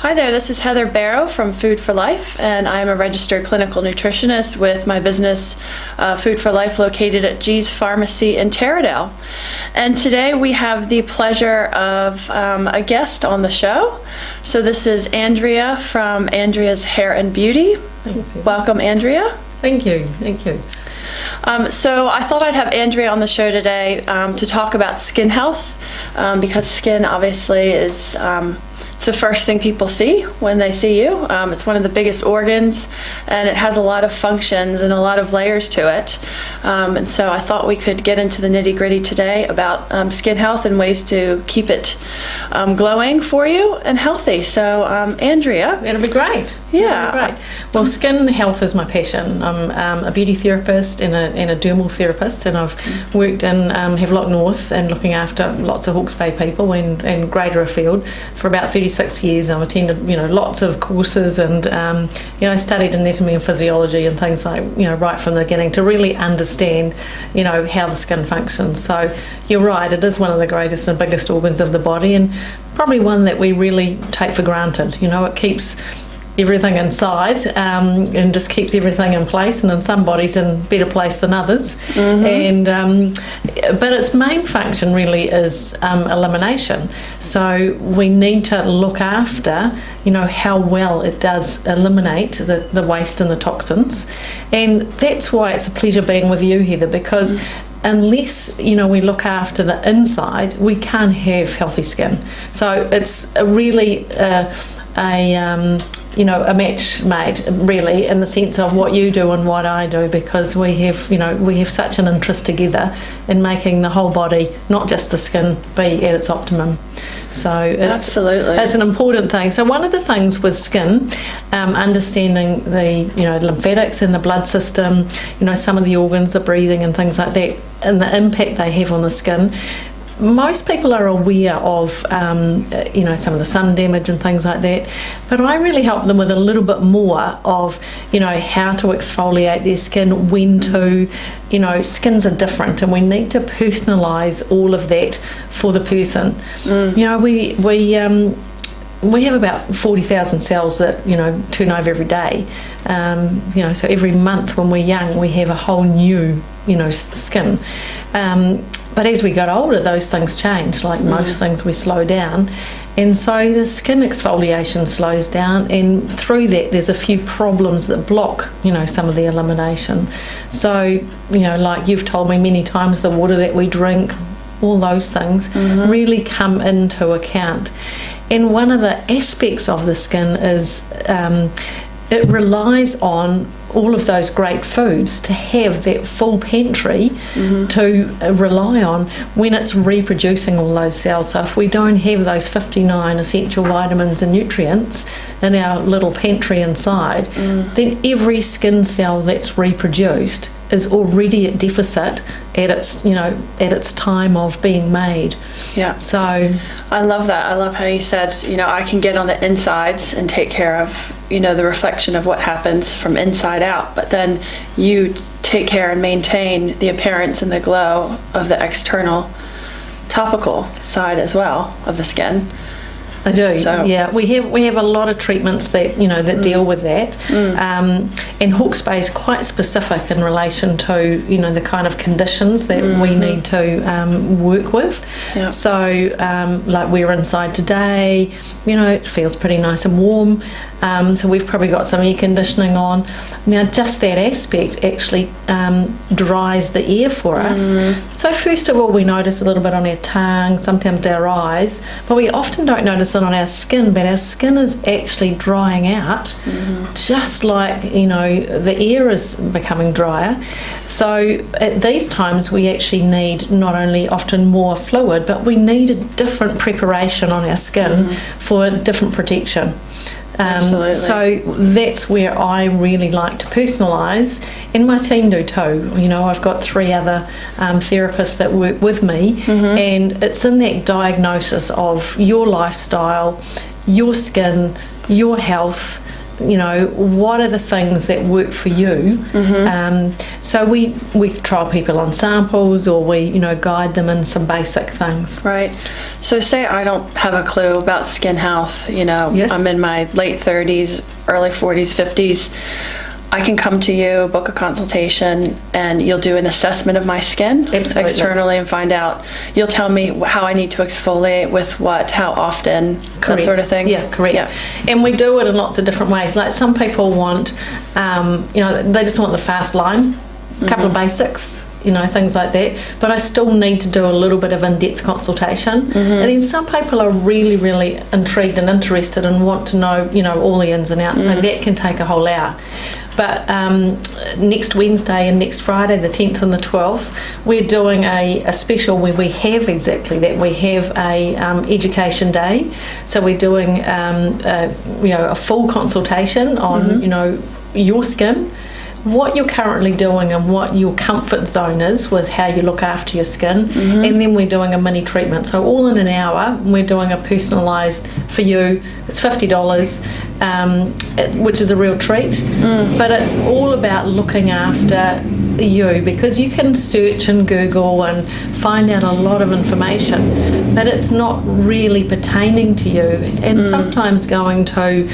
Hi there, this is Heather Barrow from Food for Life, and I'm a registered clinical nutritionist with my business Food for Life located at G's Pharmacy in Taradale. And today we have the pleasure of a guest on the show. So this is Andrea from Andrea's Hair and Beauty. Thank you. Welcome, Andrea. Thank you. Thank you. So I thought I'd have Andrea on the show today to talk about skin health because skin obviously is it's the first thing people see when they see you. It's one of the biggest organs, and it has a lot of functions and a lot of layers to it. And so I thought we could get into the nitty-gritty today about skin health and ways to keep it glowing for you and healthy. So Andrea. That'll be great. Yeah. That'll be great. Well, skin health is my passion. I'm a beauty therapist and a dermal therapist, and I've worked in Havelock North and looking after lots of Hawke's Bay people and Greater Afield for about 36 years. I've attended, lots of courses and, studied anatomy and physiology and things like, right from the beginning to really understand, how the skin functions. So you're right, it is one of the greatest and biggest organs of the body, and probably one that we really take for granted. It keeps everything inside and just keeps everything in place, and in some bodies in better place than others. And but its main function really is elimination. So we need to look after how well it does eliminate the waste and the toxins, and that's why it's a pleasure being with you, Heather, because unless we look after the inside, we can't have healthy skin. So it's a really a match made, really, in the sense of what you do and what I do, because we have such an interest together in making the whole body, not just the skin, be at its optimum. So it's an important thing. So one of the things with skin, understanding the lymphatics in the blood system, some of the organs, the breathing and things like that, and the impact they have on the skin. Most people are aware of, some of the sun damage and things like that, but I really help them with a little bit more of, how to exfoliate their skin, when to, skins are different, and we need to personalise all of that for the person. We have about 40,000 cells that turn over every day. So every month when we're young, we have a whole new skin. But as we got older, those things change. Like most things, we slow down, and so the skin exfoliation slows down, and through that there's a few problems that block some of the elimination. So like you've told me many times, the water that we drink, all those things really come into account. And one of the aspects of the skin is it relies on all of those great foods to have that full pantry to rely on when it's reproducing all those cells. So if we don't have those 59 essential vitamins and nutrients in our little pantry inside, then every skin cell that's reproduced is already at deficit at its time of being made. Yeah. So I love that. I love how you said, I can get on the insides and take care of, the reflection of what happens from inside out, but then you take care and maintain the appearance and the glow of the external topical side as well of the skin. I do. So. Yeah, we have a lot of treatments that that deal with that, and Hawke's Bay is quite specific in relation to the kind of conditions that we need to work with. Yeah. So like we're inside today, it feels pretty nice and warm. So we've probably got some air conditioning on. Now, just that aspect actually dries the air for us. So first of all, we notice a little bit on our tongue, sometimes our eyes, but we often don't notice it on our skin. But our skin is actually drying out, just like the air is becoming drier. So at these times, we actually need not only often more fluid, but we need a different preparation on our skin for different protection. So that's where I really like to personalise, and my team do too. I've got 3 other therapists that work with me, and it's in that diagnosis of your lifestyle, your skin, your health, what are the things that work for you. So we trial people on samples, or we guide them in some basic things. Right. So say I don't have a clue about skin health. Yes. I'm in my late 30s, early 40s, 50s. I can come to you, book a consultation, and you'll do an assessment of my skin. Absolutely. Externally, and find out. You'll tell me how I need to exfoliate, with what, how often, Correct. that sort of thing. Yeah, correct. Yeah. And we do it in lots of different ways. Like some people want, they just want the fast line, a couple of basics, things like that. But I still need to do a little bit of in-depth consultation. And then some people are really, really intrigued and interested and want to know, all the ins and outs. So that can take a whole hour. But next Wednesday and next Friday, the 10th and the 12th, we're doing a special where we have exactly that. We have a education day. So we're doing a full consultation on your skin, what you're currently doing and what your comfort zone is with how you look after your skin, and then we're doing a mini treatment. So all in an hour, we're doing a personalised for you. It's $50, which is a real treat, but it's all about looking after you, because you can search and Google and find out a lot of information, but it's not really pertaining to you, and sometimes going to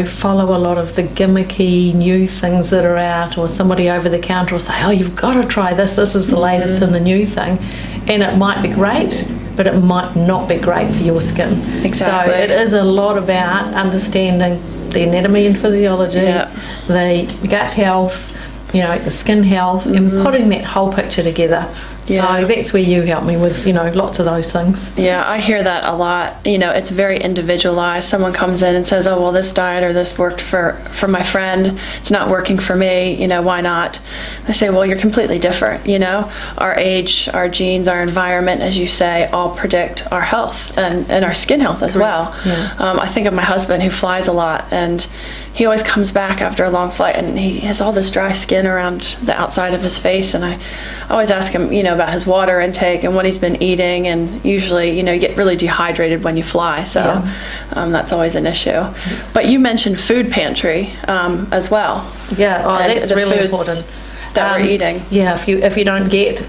follow a lot of the gimmicky new things that are out, or somebody over the counter will say, oh, you've got to try this is the latest and the new thing, and it might be great, but it might not be great for your skin. Exactly. So it is a lot about understanding the anatomy and physiology, the gut health, the skin health, and putting that whole picture together. So that's where you help me with, lots of those things. Yeah, I hear that a lot. It's very individualized. Someone comes in and says, oh, well, this diet or this worked for my friend. It's not working for me. Why not? I say, well, you're completely different. Our age, our genes, our environment, as you say, all predict our health and our skin health as well. Yeah. I think of my husband, who flies a lot, and he always comes back after a long flight, and he has all this dry skin around the outside of his face, and I always ask him, about his water intake and what he's been eating, and usually, you get really dehydrated when you fly, so that's always an issue. But you mentioned food pantry as well. Yeah, that's really important. That we're eating. Yeah, if you don't get,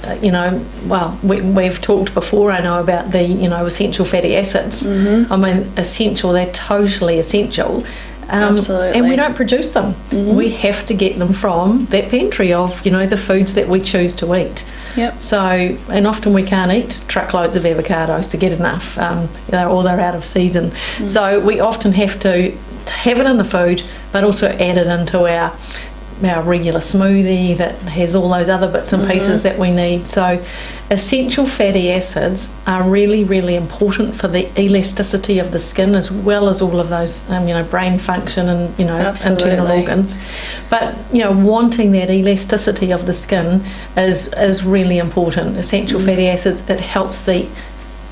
we've talked before, I know, about the, essential fatty acids. I mean, essential, they're totally essential. Absolutely. And we don't produce them. We have to get them from that pantry of, the foods that we choose to eat. Yep. So, and often we can't eat truckloads of avocados to get enough, or they're out of season. So we often have to have it in the food, but also add it into our regular smoothie that has all those other bits and pieces that we need. So essential fatty acids are really, really important for the elasticity of the skin, as well as all of those brain function and internal organs. But wanting that elasticity of the skin is really important. Essential fatty acids, it helps the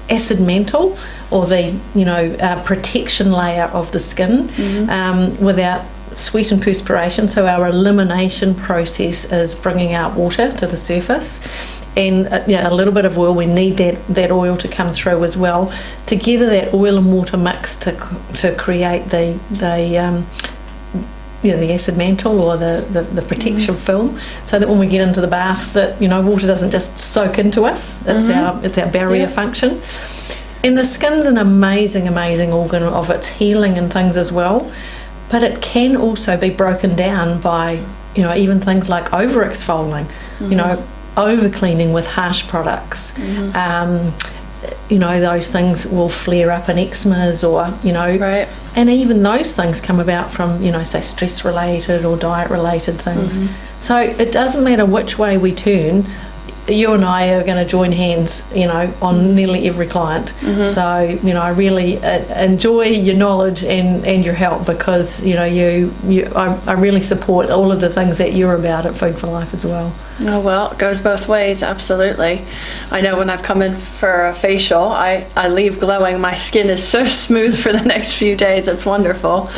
acid mantle, or the protection layer of the skin without sweat and perspiration. So our elimination process is bringing out water to the surface, and a little bit of oil. We need that oil to come through as well. Together, that oil and water mix to create the acid mantle, or the protection film, so that when we get into the bath, that water doesn't just soak into us. It's our barrier function. And the skin's an amazing organ of its healing and things as well. But it can also be broken down by, even things like over-exfoliating, over-cleaning with harsh products. Those things will flare up in eczemas, or, Right. And even those things come about from, say, stress-related or diet-related things. So it doesn't matter which way we turn. You and I are going to join hands, on nearly every client. So, I really enjoy your knowledge and your help, because, I really support all of the things that you're about at Food for Life as well. Oh, well, it goes both ways, absolutely. I know when I've come in for a facial, I leave glowing. My skin is so smooth for the next few days. It's wonderful.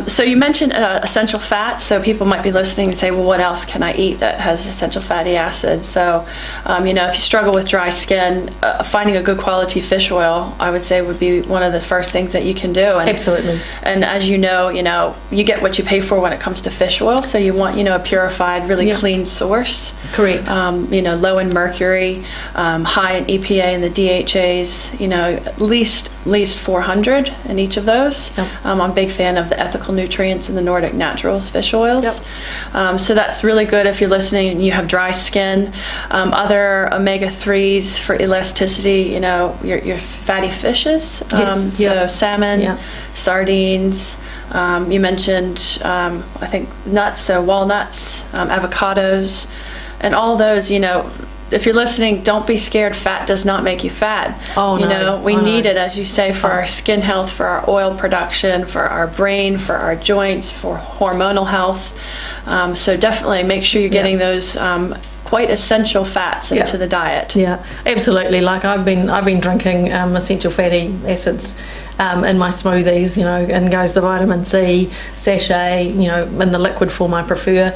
So you mentioned essential fats, so people might be listening and say, well, what else can I eat that has essential fatty acids? So, if you struggle with dry skin, finding a good quality fish oil, I would say, would be one of the first things that you can do. And, absolutely. And as you know, you get what you pay for when it comes to fish oil, so you want, a purified, really clean source. Correct. Low in mercury, high in EPA and the DHAs, at least 400 in each of those. Yep. I'm a big fan of the ethical nutrients in the Nordic Naturals fish oils. Yep. So that's really good if you're listening and you have dry skin. Other omega-3s for elasticity, your fatty fishes. Yes. So salmon, sardines. You mentioned, I think, nuts, so walnuts, avocados, and all those, if you're listening, don't be scared. Fat does not make you fat. Oh, no. We need it, as you say, for our skin health, for our oil production, for our brain, for our joints, for hormonal health. So definitely make sure you're getting those quite essential fats into the diet. Yeah, absolutely. Like I've been drinking essential fatty acids in my smoothies, and goes the vitamin C sachet, in the liquid form I prefer.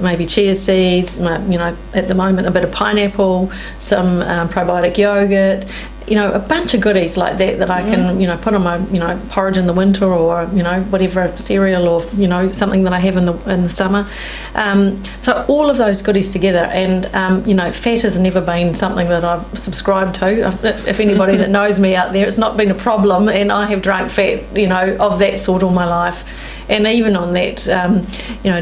Maybe chia seeds, at the moment a bit of pineapple, some probiotic yogurt. A bunch of goodies like that I can, put on my, porridge in the winter, or, whatever cereal, or, something that I have in the summer. So all of those goodies together, and, fat has never been something that I've subscribed to. If anybody that knows me out there, it's not been a problem, and I have drank fat, of that sort all my life. And even on that,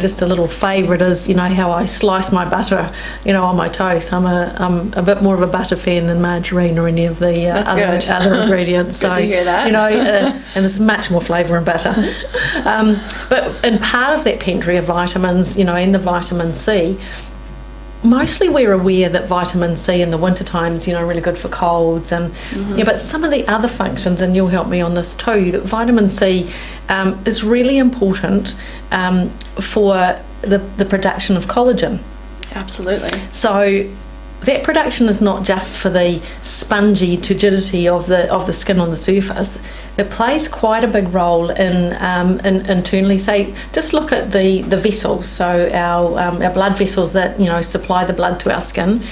just a little favourite is, how I slice my butter, on my toast. I'm a bit more of a butter fan than margarine or any of the other ingredients. Good to hear that. And there's much more flavour in butter. But in part of that pantry of vitamins, and the vitamin C, mostly we're aware that vitamin C in the winter time is, really good for colds, and but some of the other functions, and you'll help me on this too, that vitamin C is really important for the production of collagen. Absolutely. So that production is not just for the spongy turgidity of the skin on the surface. It plays quite a big role in internally. Say, just look at the vessels. So our blood vessels that supply the blood to our skin.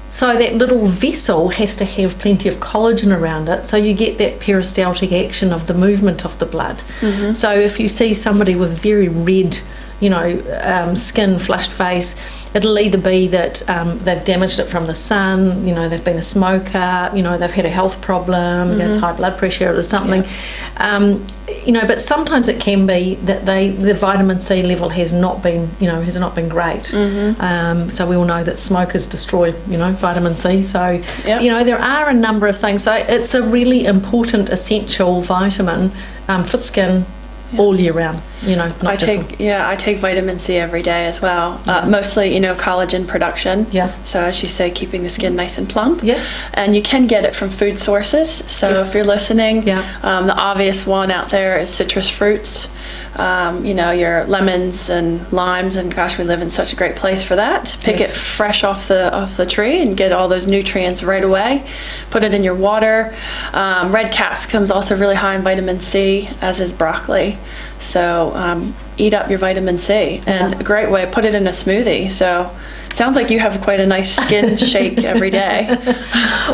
So that little vessel has to have plenty of collagen around it, so you get that peristaltic action of the movement of the blood. So if you see somebody with very red skin, flushed face, it'll either be that they've damaged it from the sun, they've been a smoker, they've had a health problem, there's high blood pressure or something. But sometimes it can be that the vitamin C level has not been great. So we all know that smokers destroy, vitamin C. So, there are a number of things. So it's a really important, essential vitamin for skin all year round. I take vitamin C every day as well. Mostly, collagen production. So as you say, keeping the skin nice and plump. Yes. And you can get it from food sources. So if you're listening, the obvious one out there is citrus fruits. Your lemons and limes, and gosh, we live in such a great place for that. Pick it fresh off the tree and get all those nutrients right away. Put it in your water. Red capsicum's also really high in vitamin C, as is broccoli. So eat up your vitamin C, and a great way, put it in a smoothie. So sounds like you have quite a nice skin shake every day.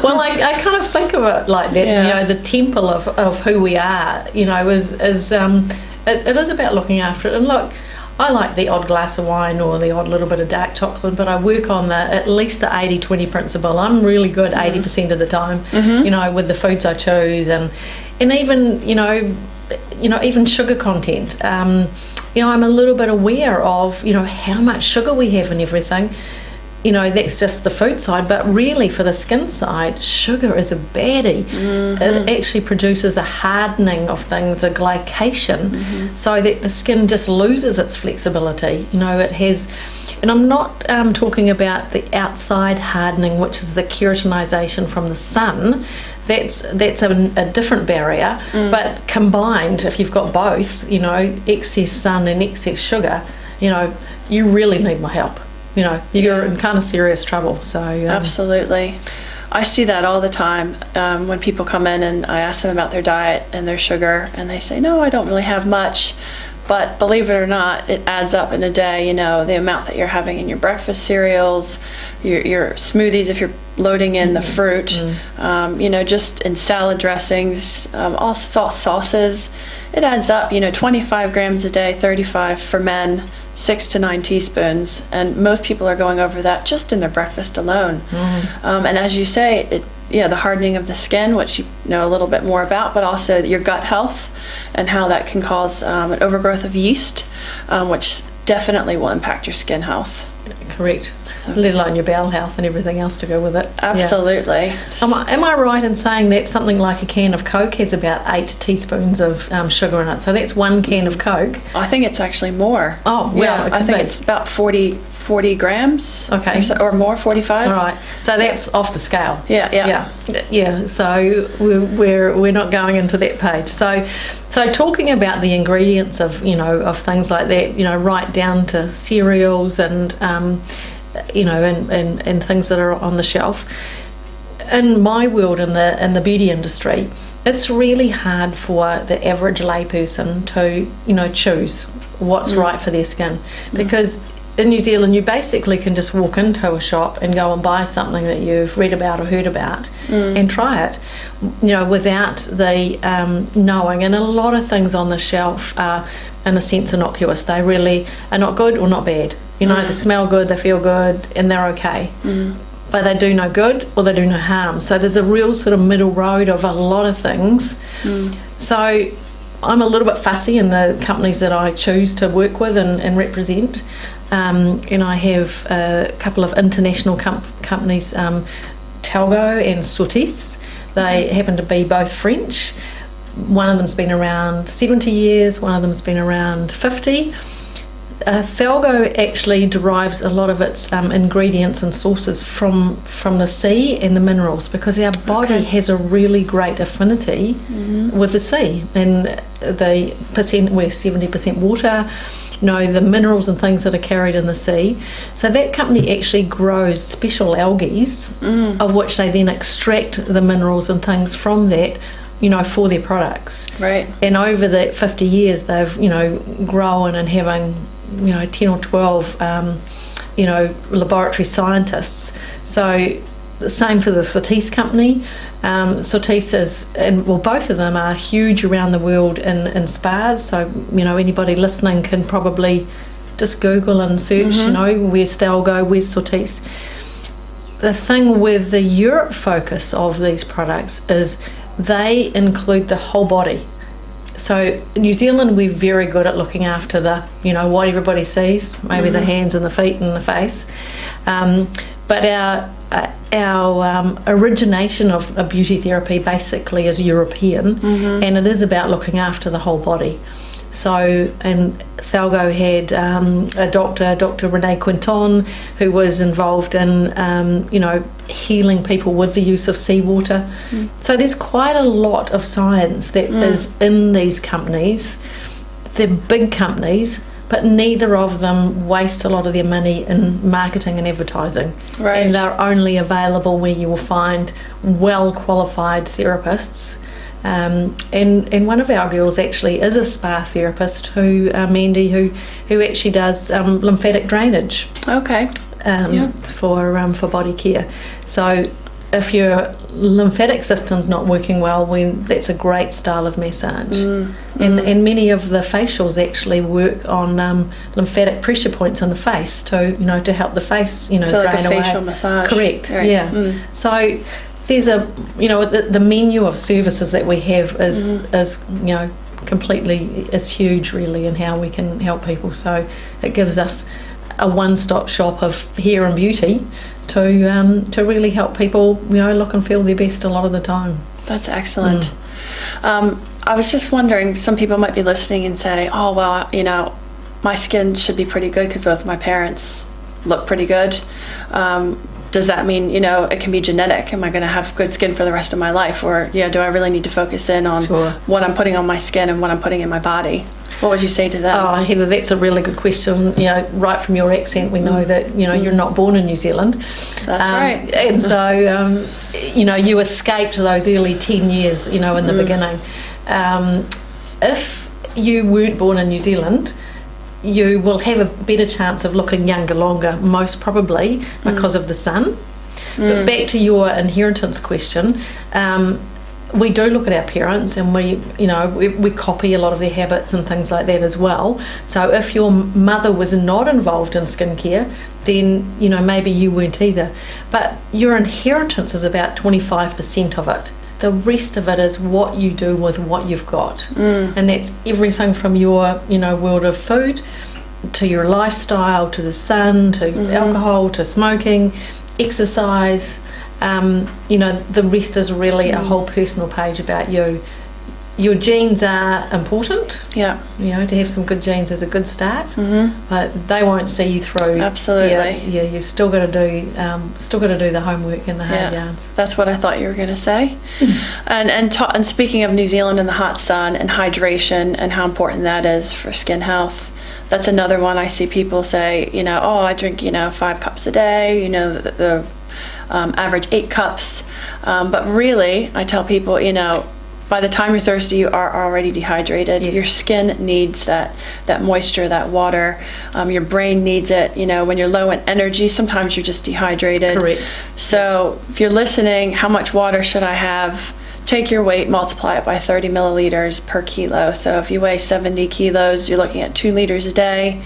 Well, I kind of think of it like that. The temple of who we are, it is about looking after it. And look, I like the odd glass of wine or the odd little bit of dark chocolate, but I work on at least the 80-20 principle. I'm really good 80% of the time, with the foods I choose, and even even sugar content. I'm a little bit aware of how much sugar we have in everything. That's just the food side, but really for the skin side, sugar is a baddie. It actually produces a hardening of things, a glycation, so that the skin just loses its flexibility. It has, and I'm not talking about the outside hardening, which is the keratinization from the sun. That's a different barrier, but combined, if you've got both, excess sun and excess sugar, you really need my help. you're in kind of serious trouble. So absolutely. I see that all the time when people come in and I ask them about their diet and their sugar, and they say, no, I don't really have much. But believe it or not, it adds up in a day, the amount that you're having in your breakfast cereals, your smoothies, if you're loading in the fruit, just in salad dressings, all sauces. It adds up, 25 grams a day, 35 for men, 6 to 9 teaspoons. And most people are going over that just in their breakfast alone. And as you say, the hardening of the skin, which you know a little bit more about, but also your gut health and how that can cause an overgrowth of yeast, which definitely will impact your skin health. Correct. Let alone your bowel health and everything else to go with it. Absolutely. Yeah. Am I right in saying that something like a can of Coke has about 8 teaspoons of sugar in it? So that's 1 can of Coke. I think it's actually more. Oh, well, I think it's about 40 grams. Okay. Or more, 45. All right. So that's off the scale. Yeah. So we're not going into that page. So talking about the ingredients of of things like that, right down to cereals and and things that are on the shelf. In my world, in the beauty industry, it's really hard for the average layperson to choose what's right for their skin, because in New Zealand you basically can just walk into a shop and go and buy something that you've read about or heard about and try it, without the knowing. And a lot of things on the shelf are in a sense innocuous. They really are not good or not bad. They smell good, they feel good, and they're okay. But they do no good or they do no harm. So there's a real sort of middle road of a lot of things. So I'm a little bit fussy in the companies that I choose to work with and represent. And I have a couple of international companies, Talgo and Sotis. They happen to be both French. One of them's been around 70 years, one of them's been around 50. Thalgo actually derives a lot of its ingredients and sources from the sea and the minerals, because our body has a really great affinity with the sea, and we're 70% water, the minerals and things that are carried in the sea. So that company actually grows special algae, of which they then extract the minerals and things from that, for their products. Right. And over the 50 years, they've, grown and having, 10 or 12, laboratory scientists. So the same for the Sotis company. Sotis both of them are huge around the world in spas. So, anybody listening can probably just Google and search, where's Thalgo, where's Sotis. The thing with the Europe focus of these products is they include the whole body. So in New Zealand, we're very good at looking after the, what everybody sees, maybe the hands and the feet and the face. But our origination of a beauty therapy basically is European, and it is about looking after the whole body. So, and Thalgo had a doctor, Dr. Renee Quinton, who was involved in, healing people with the use of seawater. So there's quite a lot of science that is in these companies. They're big companies, but neither of them waste a lot of their money in marketing and advertising. Right. And they're only available where you will find well-qualified therapists. And one of our girls actually is a spa therapist, Mandy, who actually does lymphatic drainage. Okay. For body care. So if your lymphatic system's not working well, that's a great style of massage. And many of the facials actually work on lymphatic pressure points on the face to help the face so drain like a away. facial massage. Correct. Right. Yeah. So there's the menu of services that we have is completely is huge really in how we can help people. So it gives us a one-stop shop of hair and beauty to really help people look and feel their best a lot of the time. That's excellent. I was just wondering, some people might be listening and say, oh well, my skin should be pretty good because both my parents look pretty good. Does that mean, it can be genetic? Am I going to have good skin for the rest of my life? Or, do I really need to focus in on what I'm putting on my skin and what I'm putting in my body? What would you say to them? Oh, Heather, that's a really good question. Right from your accent, we know that you're not born in New Zealand. That's right. And so you escaped those early 10 years, in the beginning. If you weren't born in New Zealand, you will have a better chance of looking younger longer, most probably because of the sun. But back to your inheritance question, we do look at our parents, and we copy a lot of their habits and things like that as well. So if your mother was not involved in skincare, then maybe you weren't either. But your inheritance is about 25% of it. The rest of it is what you do with what you've got, and that's everything from your world of food to your lifestyle, to the sun, to alcohol, to smoking, exercise. The rest is really a whole personal page about you. Your genes are important. Yeah. To have some good genes is a good start, but they won't see you through. Absolutely. Yeah. You've still got to do the homework and the hard yards. That's what I thought you were going to say. And speaking of New Zealand and the hot sun and hydration and how important that is for skin health, that's another one I see people say. I drink 5 cups a day. The average 8 cups, but really I tell people by the time you're thirsty, you are already dehydrated. Yes. Your skin needs that moisture, that water. Your brain needs it. When you're low in energy, sometimes you're just dehydrated. Correct. So if you're listening, how much water should I have? Take your weight, multiply it by 30 milliliters per kilo. So if you weigh 70 kilos, you're looking at 2 liters a day.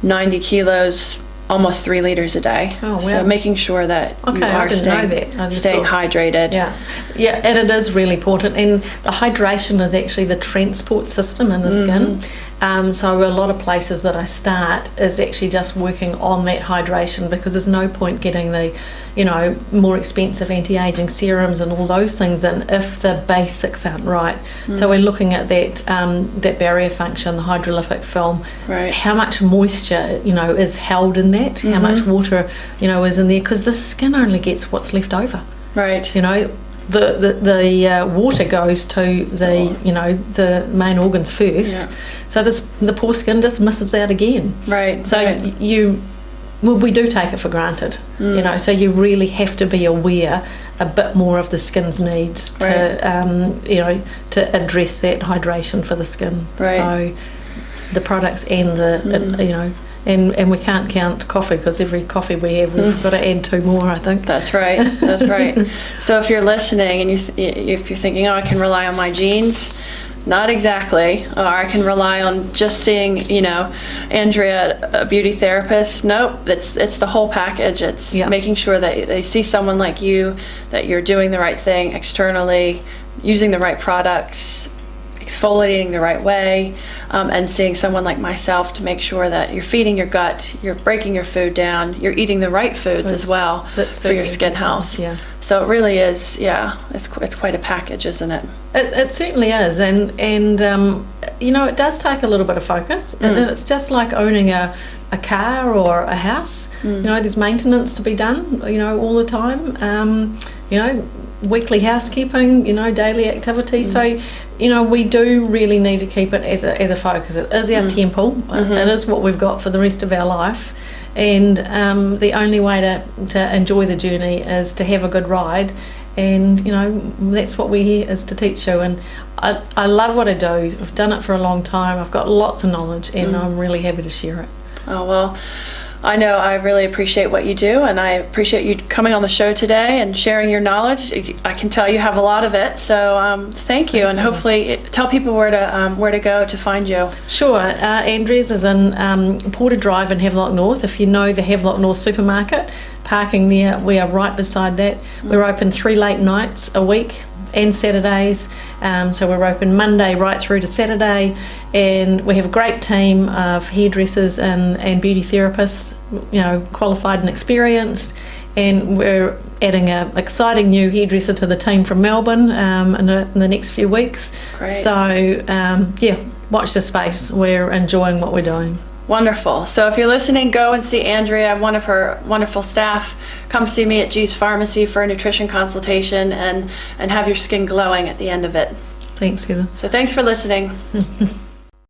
90 kilos, almost 3 liters a day. Oh, wow. So making sure that you are staying hydrated. Yeah, and it is really important. And the hydration is actually the transport system in the skin. So a lot of places that I start is actually just working on that hydration, because there's no point getting the more expensive anti-aging serums and all those things in if the basics aren't right. So we're looking at that barrier function, the hydrolytic film, right. How much moisture is held in that, how much water is in there, because the skin only gets what's left over. Right. The water goes to the main organs first. Yeah. So the poor skin just misses out again. Right. So we do take it for granted. So you really have to be aware a bit more of the skin's needs to to address that hydration for the skin. Right. So the products and and we can't count coffee, because every coffee we have, we've got to add 2 more, I think. That's right. That's right. So if you're listening and if you're thinking, I can rely on my genes, not exactly. Or I can rely on just seeing, Andrea, a beauty therapist. Nope. It's the whole package. It's making sure that they see someone like you, that you're doing the right thing externally, using the right products, exfoliating the right way, and seeing someone like myself to make sure that you're feeding your gut, you're breaking your food down, you're eating the right foods as well for your skin health. Yeah. So it really is, it's quite a package, isn't it? It certainly is, and it does take a little bit of focus, and it's just like owning a car or a house. There's maintenance to be done, all the time. Weekly housekeeping, daily activities. So, we do really need to keep it as a focus. It is our temple. It is what we've got for the rest of our life. And the only way to enjoy the journey is to have a good ride. And, that's what we're here is to teach you. And I love what I do. I've done it for a long time. I've got lots of knowledge, and I'm really happy to share it. Oh, well, I know I really appreciate what you do, and I appreciate you coming on the show today and sharing your knowledge. I can tell you have a lot of it, so thank you. Thanks, and hopefully tell people where to go to find you. Sure. Andrea's is in Porter Drive in Havelock North. If you know the Havelock North supermarket, parking there, we are right beside that. We're open 3 late nights a week and Saturdays, so we're open Monday right through to Saturday, and we have a great team of hairdressers and beauty therapists, qualified and experienced, and we're adding an exciting new hairdresser to the team from Melbourne in the next few weeks. Great. So watch the space. We're enjoying what we're doing. Wonderful. So if you're listening, go and see Andrea, one of her wonderful staff. Come see me at G's Pharmacy for a nutrition consultation and have your skin glowing at the end of it. Thanks, Heather. So thanks for listening.